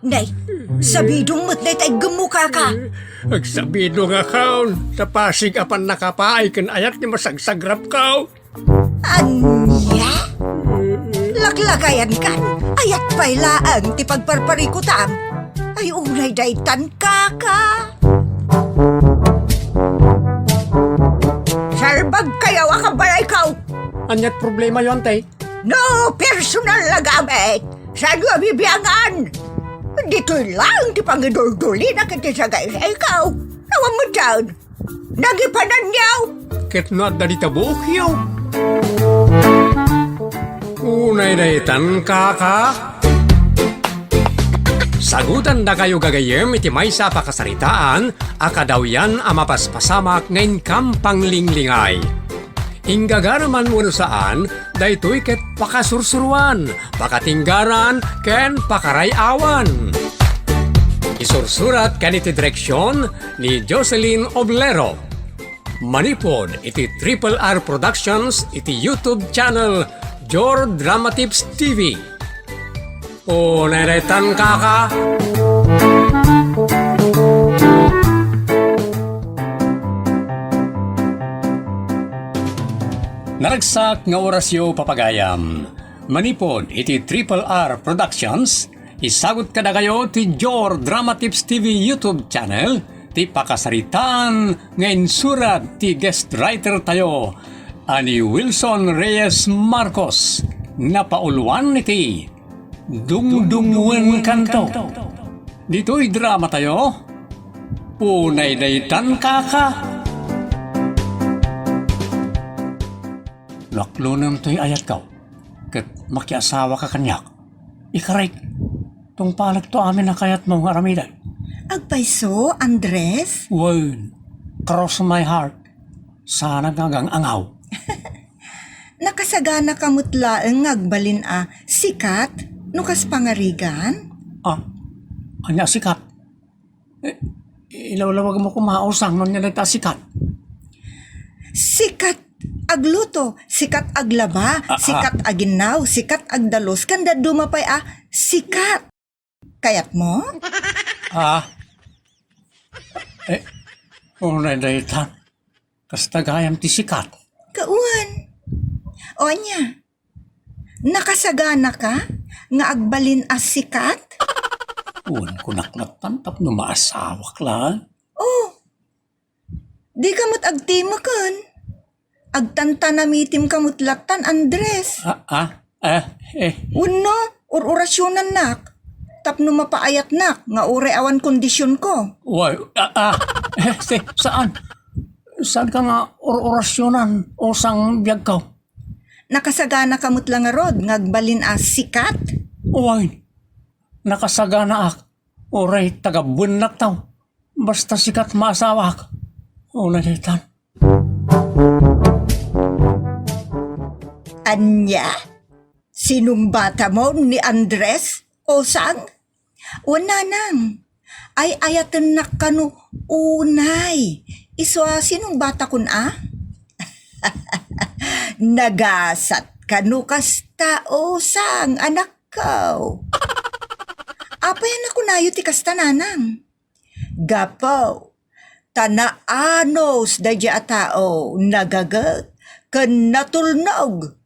Nay, sabidong mo't day tay gemuka ka. Agsabido nga kaon, sa pasig apan nakapaay kan ayat ni masagsagrap kao. Anya? Laklagayan kan, ayat pa'y laang ti pagparparikutam. Ay unay daytan kaka. Sarbag kayaw akabalay kaw. Anyat problema yon tay. No personal na gamit. Saan nga bibiyangan? Dito'y lang ti pangidul-duli na kiti sa gaya ikaw. Nawang mo dyan. Nagipanan niyaw. Ket not da dita bukyaw. Unay daytan kaka. Sagutan da kayo gagayem iti maysa pakasaritaan, akadaw yan amapaspasamak ngayon kampang linglingay. Inggagaraman mo saan, daytoy ket pakasursuruan, pakatinggaran, ken pakarayawan. Isursurat ken iti direksyon ni Jocelyn Oblero. Manipod iti Triple R Productions iti YouTube channel Jor Drama Tips TV. O neretan kaka. Naragsak nga orasyo papagayam. Manipod iti Triple R Productions. Isagot kada kayo ti Jor Drama Tips TV YouTube channel. Ti pakasaritaan ngayon surat ti guest writer tayo. Ani Wilson Reyes Marcos. Napauluan iti Dungdungwen Kanto. Dito'y drama tayo. Punay daytan kaka. Laklunan to'y ayat kaw. Kat makiasawa ka kanyak. Ikaray, tong palag to amin na kayat mong aramidan. Agpaiso, Andres? Word, cross my heart. Sana gagang angaw. Nakasagana kamutlaeng ngagbalin sikat, nukas pangarigan? Anya sikat. Ilawlawag mo kumausang nun niya sikat. Sikat agluto, sikat aglaba, sikat aginaw, sikat agdalos, kanda dumapay sikat. Kayat mo? Unay daytan. Kastagayam ti sikat. Kauan. O anya, nakasagana ka nga agbalin sikat? Uwan ko naklatan tap no maasawak lang. Oh, di kamot agtimakan. Agtantanamitim kamutlatan, Andres. Uno, orasyonan nak. Tapno mapaayat nak, nga ure awan kondisyon ko. Why, saan? Saan ka nga orasyonan o sang biyag ka? Nakasagana kamut lang nga rod, ngagbalin sikat? Why, nakasagana ak. Oray, taga-bunak taw. Basta sikat maasawak. O nalitan. Anya? Sinong bata mo ni Andres? O sang? O nanang? Ay ayatan na kanu unay. Iswa sinong bata kun Nagasat kanu kasta o sang anak ko. Apayan ako nayo ti kasta nanang? Gapo. Tanaanos da dya tao nagagat ken natulnog.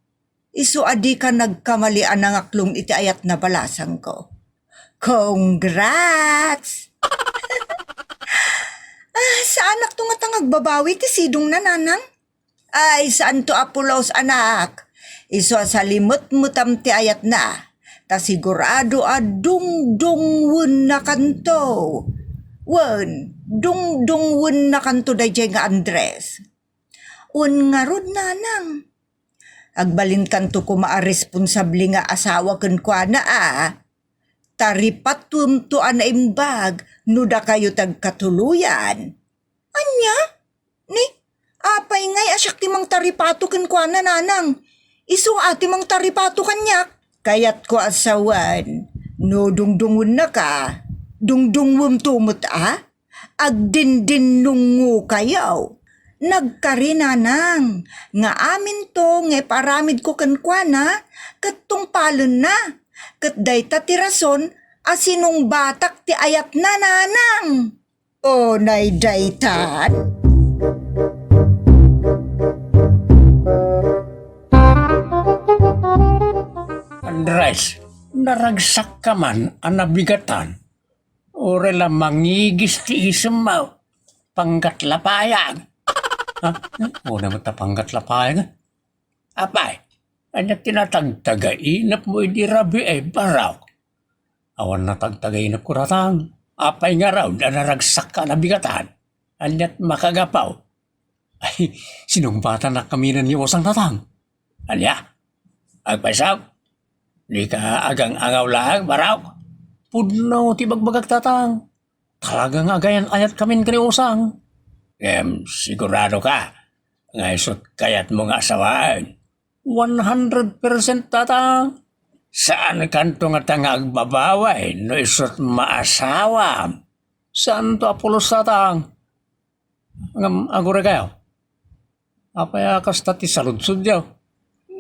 Isu adi ka nagkamalian ng aklong iti ayat na balasang ko. Congrats! Saan anak nga tangag babawi ti sidong na nanang? Ay, saan to apulos anak? Isu sa limot-mutam ti ayat na. Ta sigurado dungdungwun na kanto. Wen, dungdungwun na kanto da nga Andres. Un nga rod nanang. Agbalin kanto ko responsable nga asawa ken kwa na Taripatum to imbag, nuda kayo tagkatuluyan. Anya? Ni, apay ngay asyak timang taripato ken kwa na nanang. Isu ati mang taripato kanyak. Kayat ko asawan, no dungdungun na ka. Dungdungwum tumot agdindin nungu kayaw. Nagkarinanang, nga amin to nga paramid ko kankwana, kat tungpalon na, kat day tatirason, asinong batak ti ayat na nanang. O nay daytan. Andres, naragsak ka man ang nabigatan. Ore lang mangigis ti isemaw. Panggat lapayag. Ha? O naman ta panggat lapayag. Apay, anya tinatagtagainap mo hindi rabi ay baraw. Awan na tagtagainap ko ratang. Apay nga raw na naragsak ka nabigatan. Anyat makagapaw. Ay, sinong bata na kaminan ni Osang Tatang? Anya, agpasaw. Di ka agang angaw lang, baraw. Pudno ti bagbagag Tatang. Talagang agayan ayat kamin kani Osang. Sigurado ka. Ngaysot kayat mo nga asawaan. 100% Tatang. Saan kanto nga tangag babaway no isot maasawa? Saan to Apolos Tatang? Agura kayo? Apaya kas tati saludsud yaw.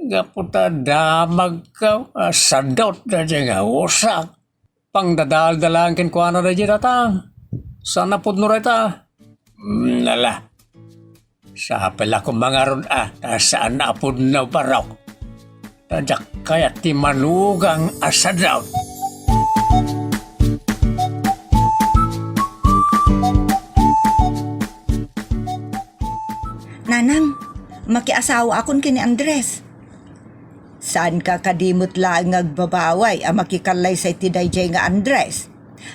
Gaputa damag ka, sadot na dyan nga usak. Pangdadal-dalangkin ko ano na dyan Tatang. Sana po no reta? Nala. Sa pala ko mga ron saan na po na paraw. Tadyak kaya ti manugang asadaw. Nanang, makiasawa akon kini Andres. Saan ka kadimot lang agbabaway ang makikalay sa itidayjay nga Andres?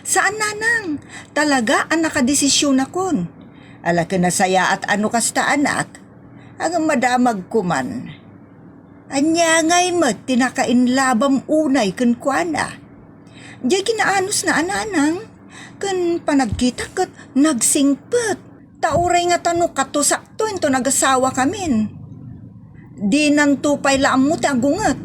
Saan nanang? Talaga ang nakadesisyon akon. Ala ka nasaya at ano kasta anak? Ang madamag ko man. Anya ngay mat tinakainlabam unay kun kuana. Diya kinaanos na ananang. Kun panagkita kat nagsingpet. Tauray nga tanong katusakto into nagasawa kamin. Di nang tupay laam mo tagungat.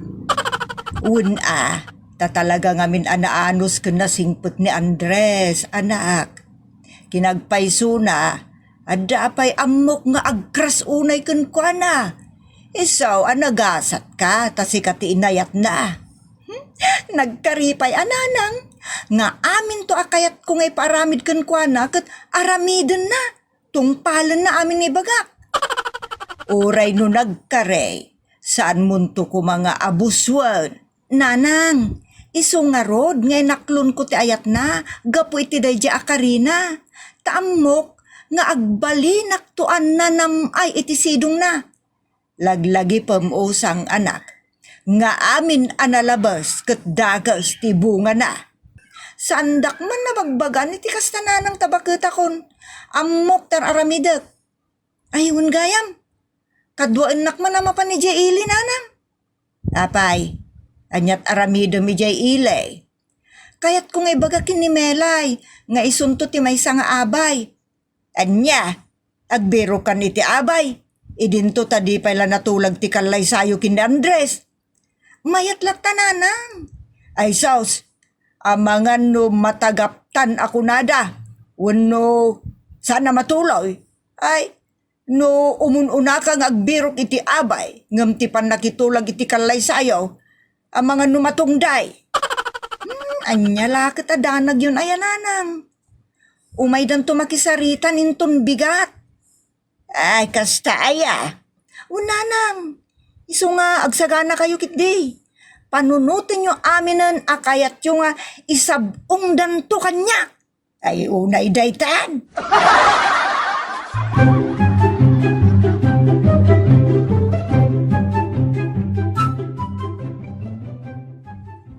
Tatalaga ngamin anaanos kun nasingpet ni Andres, anak. Kinagpayso na, adda pay amok nga agkras unay kun kuana. Isaw, anagasat ka, tasi kati inayat na. Nagkaripay ananang, nga amin to akayat ko ngay paramid kan kuana, kat aramiden na, tungpalan na amin ni bagak. Uray no nagkare, saan munto ko mga abuswan. Nanang, iso nga rod, ngay naklon ko ti ayat na, gapu iti dayja akarina. Taamok, nga agbalinak tuan na namay iti sidong na. Laglagi pamusang anak, nga amin analabas kat dagas ti bunga na. Sandak man na magbagan iti kastananang tabakita kon, amok tar aramidak. Ayun gayam, kaduan nak man nama pa ni Jaili nanang. Apay, anyat aramida mi Jaili. Kayat kung ibagakin ni Melay, nga isunto ti maysa nga abay. Anya, agbero kan iti abay. Idinto tadi pala natulag ti kalay sayo kin Andres. Mayat latananang. Ay saus, amangan no matagaptan ako nada. Wano sana matuloy. Ay, no umununa kang agbirok iti abay. Ngam ti pan nakitulag iti kalay sayo. Amangan no matungday. Anya lakit adanag yun ayananang. Umay dan tumakisaritan inton bigat. Ay, kasta aya. Unanang, iso nga agsagana kayo kitday. Panunutin nyo aminan akayat yung isabong danto kanya. Ay, unay daytan.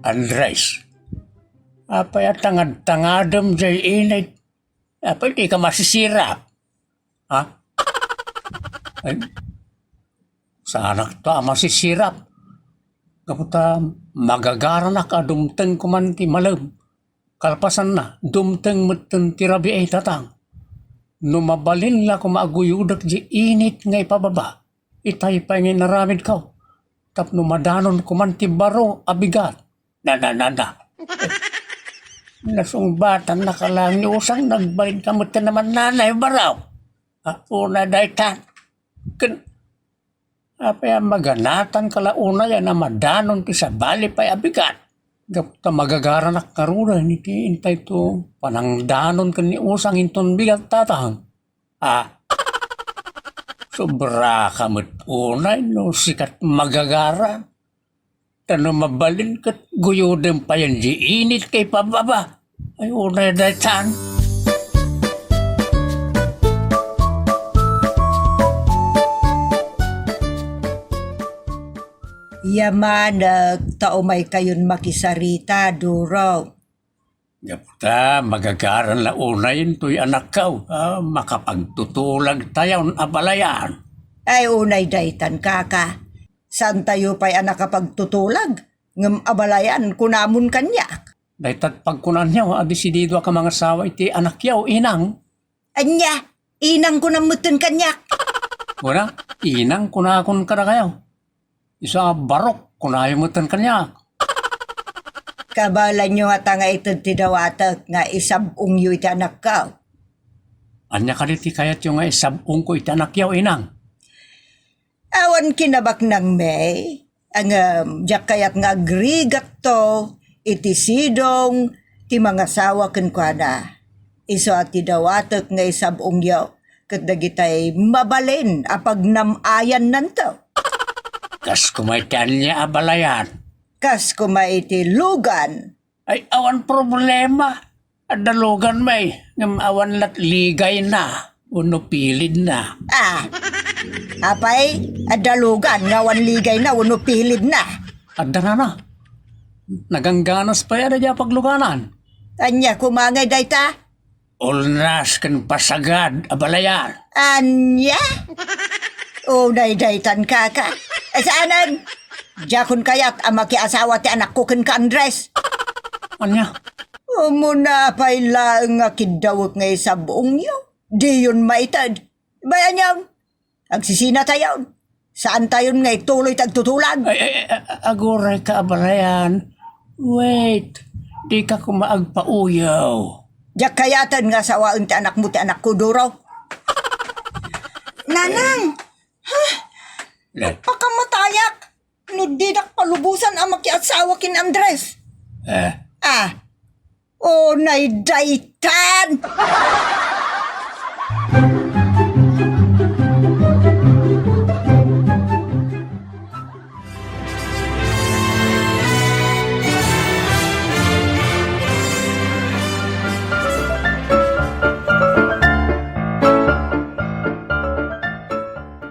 Andres, apay at tangad-tangadam jay inay. Apay di ka masisira. Ha? Ay, sa anak to masisirap. Kaputa magagara na ka dumteng kuman ti malam. Kalpasan na dumteng meten ti rabi ay Tatang. Numabalin la ko maaguyudak di init ngay pababa. Itay pa ngay naramid ka. Tapno madanon kuman ti baro abigat. Na. Nasungbatan na ka lang ni usang nagbalin ka meten naman nanay baraw. Una daytan. Apay maganatan kala una yan na madanon ti sa bali pa'y abigat. Gapta magagara na karura, ni kiintay to, panangdanon ka ni usang inton bigat tatang. Sobra ka unay no sikat magagara. Tano mabalin kat guyodem pa yan di init kay pababa. Ay unay daytan. Yamanag, tao may kayon makisarita, duro. Gapta magagaran la unay to'y anak kaw. Makapagtutulag tayo abalayan. Ay unay daytan kaka. Saan tayo pa'y anak kapagtutulag? Ngam abalayan kunamon kanyak. Daytat pagkunan niya, adisidido ka mga sawa iti anak yaw, inang. Anya, inang ko namutin kanyak. Wala, inang kunakon ka na kayo. Isa barok, kunayamutan ka niya. Kabalan nyo nga nga ito tidawatak nga isabong yu iti anak ka. Anya ka diti kayat yung nga isabong ko iti anak yaw, inang. Awan kinabak ng may, ang diyak kayat nga agrigat to, iti sidong, ti mga sawa ken kuana. Iso at tidawatak nga isabong yu, kat dagitay mabalin apag namayan nanto. Kas kumaitan niya abalayan. Kas kumaiti lugan. Ay awan problema. Adalugan may, ngam awan lat ligay na, uno pilid na. Apay, adalugan, ngawan ligay na, uno pilid na. Adda na. Nagangganas pa yan na pagluganan. Anya, kumangay dayta? Ulnas kan pasagad, abalayan. Anya? Unay daytan kaka. Saanan? Jakun kayat ang makiasawa ti anak ko ken ka Andres. Anya? Umuna pa'y laang nga kidawak nga isabong niyo. Di yun maitad. Bayan niyang, agsisina tayo. Saan tayo nga ituloy tagtutulag? Ay, aguray ka abalayan. Wait, di ka kumaagpauyaw. Diyak kayatan nga sawaan ti anak mo ti anak ko, Duro. Nanang! Pagkamatayak! Nudidak palubusan ang makiasawa kin Andres. Nay daytan!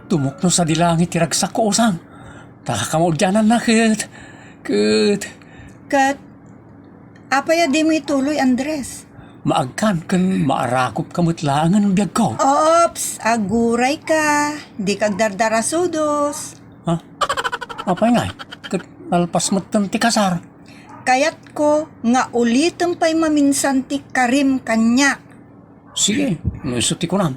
Tumok no sa dilangit tiragsak ko usang. Takakamadyanan na kat. Kat, apaya di mo ituloy, Andres? Maagkan kan maarakop kamutlangan ng biyag ko. Ops, aguray ka. Di kag dardarasudos. Ha? Apay nga, kat alpas matan ti kasar. Kayat ko nga ulitin pa'y maminsan ti karim kanyak. Sige, nasuti ko na.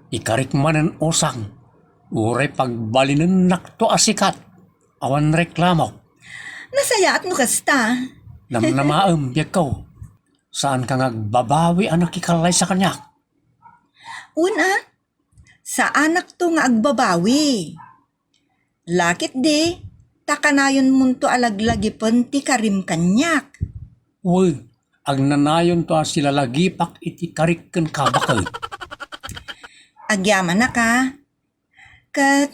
Ikarik manan usang. Uray pagbalinan nakto asikat. Awan reklamo. Nasayaat mo kasta. Namnamaam biyag ko. Saan ka ngagbabawi anak ikalay sa kanyak? Una, sa anak to nga agbabawi. Lakit di, takanayon munto alaglagipon ti karim kanyak. Uy, ag nanayon to sila lagipak iti karikken kabakal. Agyaman na ka. Kat,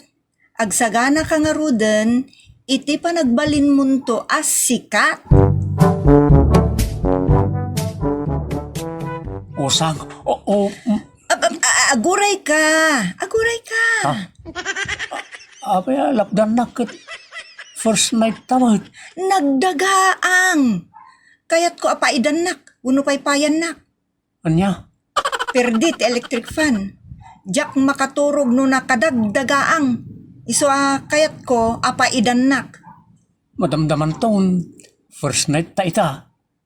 agsagana ka nga ruden, iti pa nagbalin munto as sikat. Usang, Aguray ka. Aguray ka. Abay, lapdan na kat first night tamad. Nagdagaang. Kayat ko apaidan nak. Uno pa'y payan nak. Anya? Perdit electric fan. Diyak makaturog no nakadagdagaang. Iso kayat ko apaidan nak. Madamdaman taon, first night ta ita.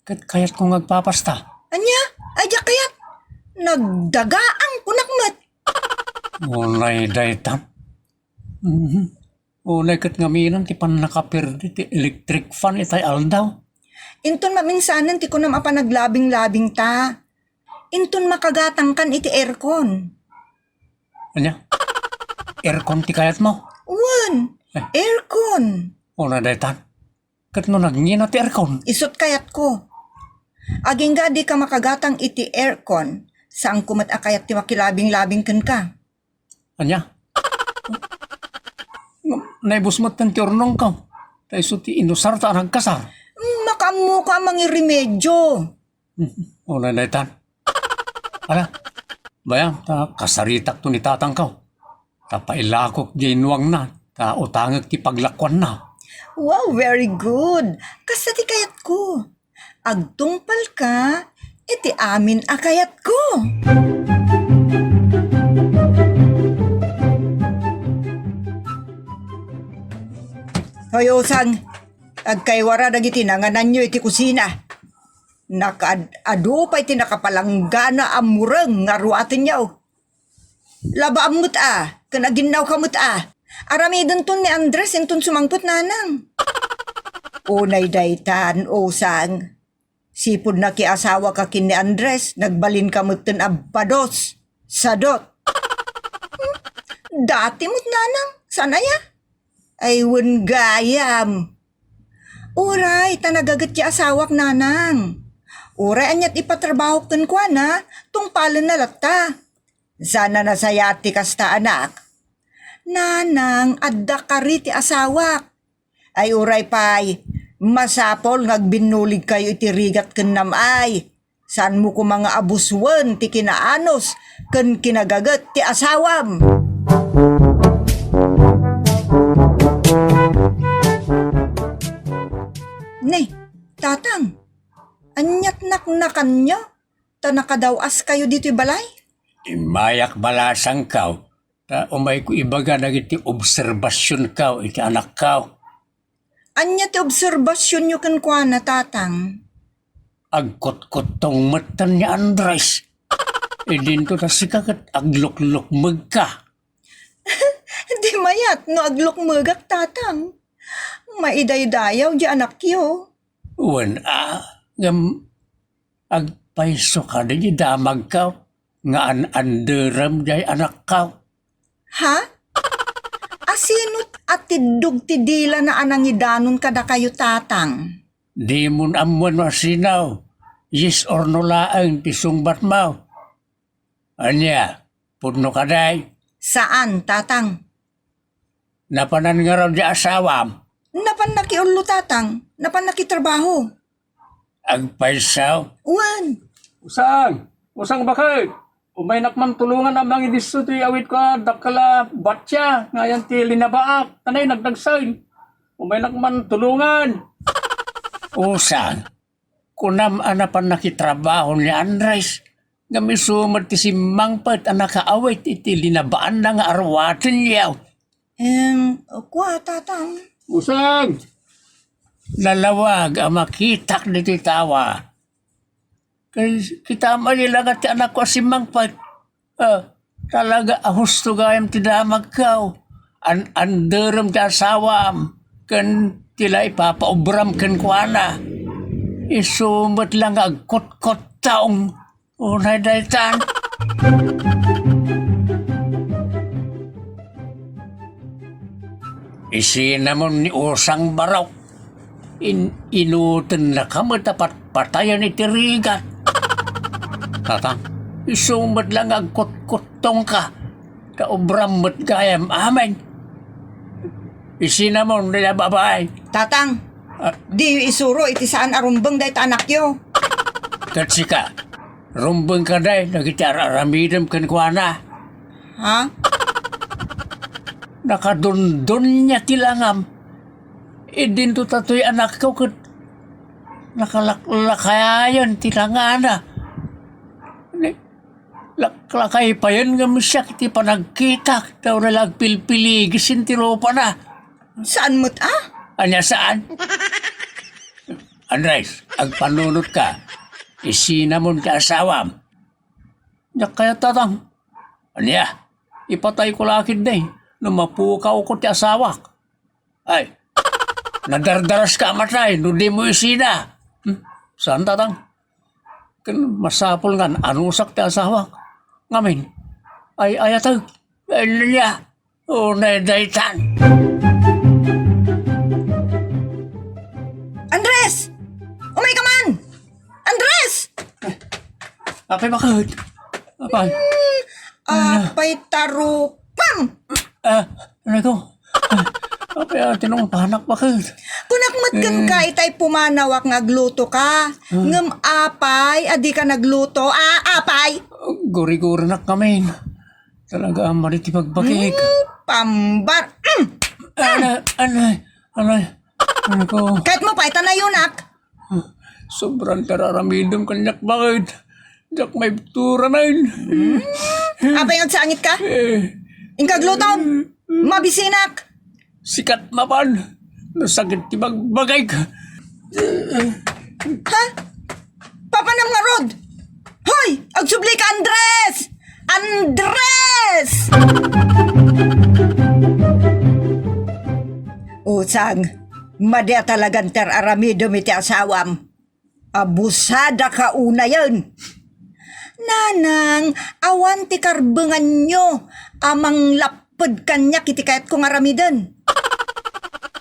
Kat kayat kong agpapasta. Anya? Ay diyak kayat. Nagdagaang kunakmat. Unay daytan. Unay kat ngaminan ti pan nakapirdi ti electric fan itay aldaw. Inton maminsanan ti kunam apa naglabing-labing ta. Inton makagatang kan iti aircon. Anya? Aircon ti kayat mo? Wan, aircon. Unay daytan. Kat no nagngina ti aircon. Isot kayat ko. Aging nga di ka makagatang iti aircon, saan kumat akayat ti makilabing-labing ken ka. Anya? Naibus mo tan ti ornong ka. Tayo so ti inusar ta ang kasar. Makamu ka mangi remedyo. O nanaytan. Ala, bayang ta kasaritak to ni tatang ka. Ta pailakok di inuwang na. Ta utangag ti paglakwan na. Wow, very good. Kasati kayat ko. Agtungpal ka, iti amin akayat ko. Hoyosang, agkaywara dagiti nanganan nyo iti kusina. Nakaadu pa iti nakapalanggana amureng nga ruatin nyo. Laba amut kanaginaw kamut Aramidon ton ni Andres inton sumangput nanang. Unay daytan, osang. Sipod na kiasawa ka kin ni Andres, nagbalin kamut ten abados, sadot. Dati mo't nanang, sanaya? Ay wen gayam. Uray, tanagagat ki asawak nanang. Uray anyat ipatrabaho ken kwa na, tungpalan na latta. Sana nasayati kasta anak. Nanang, adda kari ti asawak. Ay uray pay, masapol ngagbinulig kayo iti rigat ken namay. Saan mo ko mga abuswan ti kinaanos ken kinagagat ti asawam. Ne, tatang, anyat naknakan nyo? Tanakadawas kayo dito'y balay? Imayak balasang ka. Ta umay ko ibaga nagiti obserbasyon ka iti anak ka. Anya ti obserbasyon nyo kan kwa na tatang? Agkot-kot tong matan ni Andres. Idin to ta sikakat aglok-lok magka. Di mayat no aglok tatang. Maiday-dayaw di anak yo. Wan ngam agpaiso ka na di damag ka. Nga an-anderam jay anak ka. Ha? Asinot at tidug tidila na anangidanon kada kayo tatang? Di mo amuan masinaw. Yes or no laang tisungbat mo. Anya, pudno ka day. Saan tatang? Napanan nga raw di asawam. Napan nakiulo tatang? Napan nakitrabaho? Agpaisaw. Wan. Usang bakit? Umay nakman tulungan ang mga diso ti awit ka dakala batya ngayon ti linabaak tanay nagdagsain. Umay nakman tulungan. Usang, kunam anapan nakitrabaho ni Andres. Gamisumad ti si Mangpat ang nakaawit iti linabaan na nga arwatin yaw. Kwa tatang? Usang, lalawag ang makitak dito tawa. Kaya kita malila nga ti anak ko si Mangpat. Talaga husto gayam ti damag kaw. Anderam ti asawam. Kan tila ipapaubram kan kuana. Isumat lang agkot-kot taong unay daytan. Isinamon ni Usang Barok. Inutan na kamo tapat patayan ni Tirigat. Tatang, isumat lang agkot-kotong ka. Kaubram mo't gayam amin. Isinamon nila babae. Tatang, di isuro iti saan arumbang dahit anak yo. Katsika, rumbang ka day, nagitararamidam kan kuana. Ha? Nakadundun niya tilangam. Idin to tatoy anak ko kat nakalaklakayan tilangana. Laklakay pa yan nga misyak ti panagkita. Daw na lagpilpiligisin ti ropa na. Saan mo't Anya saan? Andres, agpanunot ka. Isinamon ka asawam. Yak kaya tatang. Anya, ipatay ko lakid na Lumapukaw ko ti asawak. Ay, nadardaras ka matay, no di mo isina. Saan tatang? Kan masapol nga, anusak ti asawak. Ngamin, ay ayatag, ay niya, unay daytan. Apay bakit? Apay? Apay tarupam! Ano ko? Apay tinong panak bakit? Kunakmat kan ka itay pumanawak nga agluto ka. Ngem apay, adi ka nagluto. Apay! Guri-guri na kami. Talaga mariti pagbakik. Pambar! Ano ko? Kahit mo pa, itanayunak. Sobrang tararamidom kanyak bakit? Jak may tura na yun. Apay ang sangit ka? Ingkagluton! Mabisinak! Sikat mapan. Nasakit tibagbagay ka. Ha? Papanam nga rod! Hoy! Agsubli ka, Andres! Andres! Usang, madya talagang ter-aramidom iti asawam. Abusada ka una yun. Nanang, awan ti karbengan nyo, amang lapad kanya kiti kayat kong aramidan.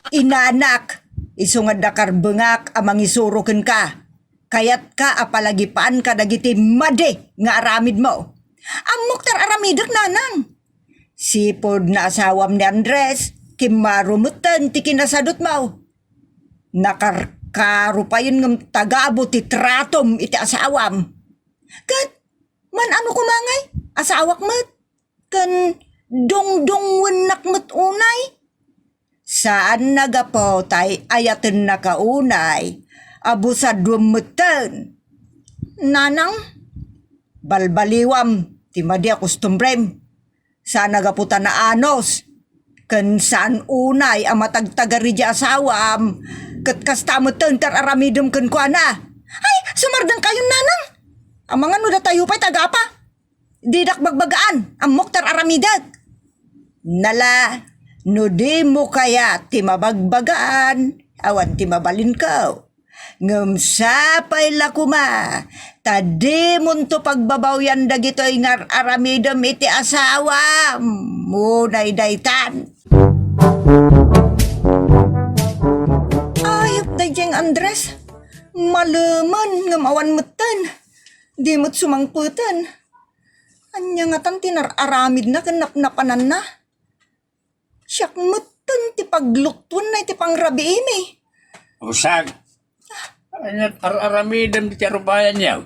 Inanak, isungad da karbengak amang isurukin ka. Kayat ka apalagipaan ka dagiti made nga aramid mo. Amok tar aramidak nanang. Sipod na asawam ni Andres, kimarumutan ti kinasadot mo. Nakarkarupayon ng tagabo ti tratom iti asawam. Kat, man ano kumangay? Asawak mat? Kan dong-dong-winak mat unay? Saan nagapo tay ayaten na kaunay? Abusad dumuten. Nanang, balbaliwam, ti madya kustumbrem. Saan nagaputa na anos? Kan saan unay ang matagtagari di asawam? Kat kastamuten tar aramidom kan kwa na. Ay, sumardang kayon nanang. Ang mga nuda tayo pa'y tagapa. Didak bagbagaan, ang moktar aramidat. Nala, no di mo kaya ti mabagbagaan, awan ti mabalin ko. Ngem sapay lakuma, tadi munto pagbabawyan dagitoy ngar aramidom iti asawa, munay daytan. Ayop dayjeng Andres, malaman ngem awan metan, di mo't sumangputan. Anya nga tan tinar-aramid na kanap-napanan na. Siyak metan ti pagluktuan na iti pangrabi imi. Usag. Anyat ar-aramidam di tiarubayan niya.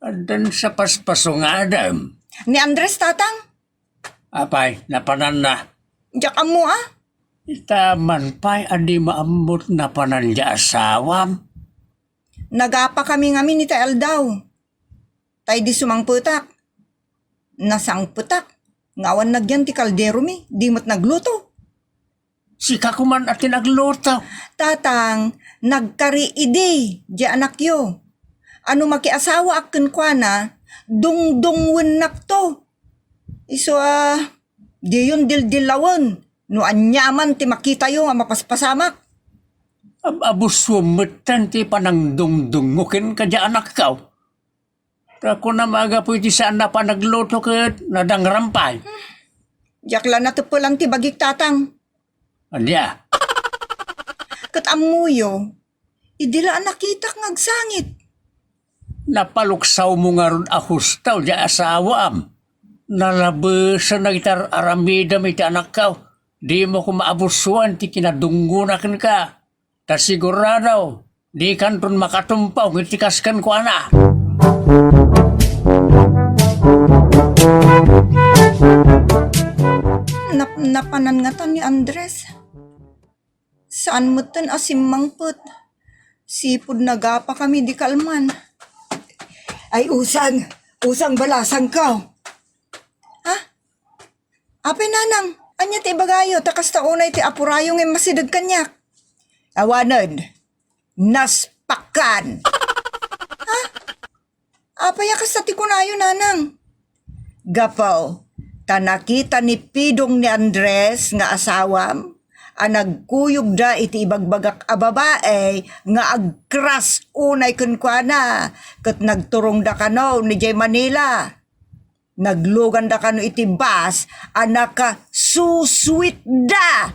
Adan sa paspasong adam. Ni Andres tatang, Apay, napanan na. jak amo Itaman pa'y adi maambot na pananja asawam. Nagapa kami ngamin ni Tael daw. Tay di sumangputak. Nasangputak. Ngawan nagyan ti kaldero mi. Di mo't nagluto. Si kakuman at tinagluto. Tatang, nagkari idi. Di anak yo. Ano makiasawa akin kwa na, dungdungwen nak to. Iso di yun dildilawan. No anyaman ti makita yo nga mapaspasamak. Abuswumutan ti panang dungdungukin ka di anak ka. Ako na maga po iti saan na pa nagluto ka nadangarampay. Jakla na to lang ti bagik tatang. Anya, Kat amuyo, idila nakita ng agsangit. napaluksaw mo nga ron ahustaw di asawam. Nalabesan na itar aramidam iti anak ka. Di mo ko maabusuan ti kinadunggunakan ka. Ta sigurado, di kanton makatumpaw ngitikas kan ko ana. Napanan nga ta ni Andres. Saan mo tan asimangput? Sipod nagapa kami di kalman. Ay usang balasang ka. Ha? Ape nanang, anya ti bagayo, takas taunay ti apurayong ay masidag kanyak. Awanan, naspakan. Ha? Apaya kas ti kunayo nanang. Gapaw, tanakita ni Pidong ni Andres nga asawam, ang nagkuyog da iti ibagbagak a babae nga agkras unay kunkwana kat nagturong da kano ni Jay Manila. Naglugan da kano iti bas anak ka susweet da.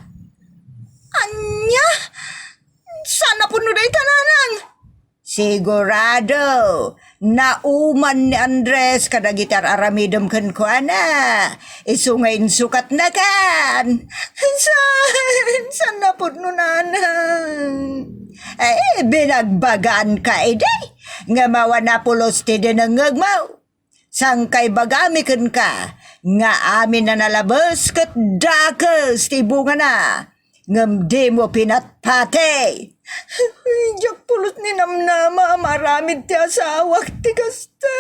Anya? Sana puno da itananang. Sigurado, nauman ni Andres kada gitar aramidom kan ko ana. Isungayin sukat na kan. San na po no nanang? Binagbagaan ka edi. Nga mawa na pulos ti din ang ngagmaw. Sangkay bagami kan ka. Nga amin na nalabas kat dakas ti bunga na. Ngam di mo pinatpate. Diyak pulot ni namnama, maramid ti asawak ti kasta.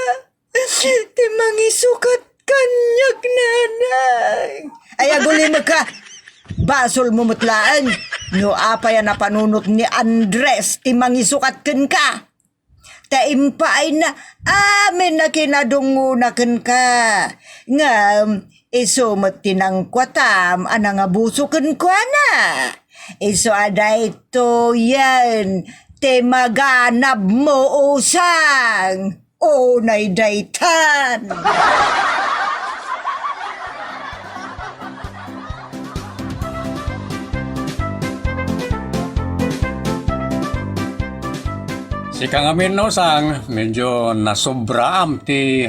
Ti mangisukat kanyak nanay. Ay aguli mo ka, basol mo mutlaan. No apa yan na panunot ni Andres, ti mangisukat kan ka. Taimpay na amin na kinadungunakan ka. Ngam, isumot tinang kwatam, anang abusukan ko na. Iso ada ito yan, temaganab mo usang, o naidaytan. Si Kang Amin no sang medyo nasobraam ti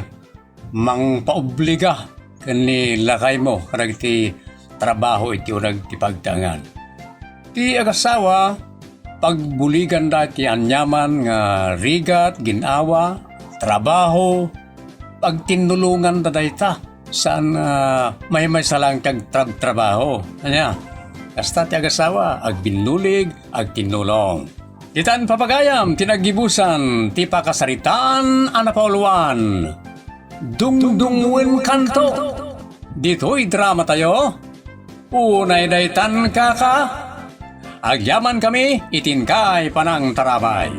mang paobliga kani lakay mo karag ti trabaho iti urag ti pagtangan. Ti agasawa pagbuligan dati anyaman nga rigat, ginawa, trabaho, pagtinulungan dadayta saan may salang kag trabaho. Anya, kasta ti agasawa agbinulig, agtinulong. Titan papagayam, tinagibusan, ti pakasaritaan, anapauluan. Dungdungwen kanto. Dito'y drama tayo. Unay daytan kaka. Agyaman kami, itin kay panang tarabay.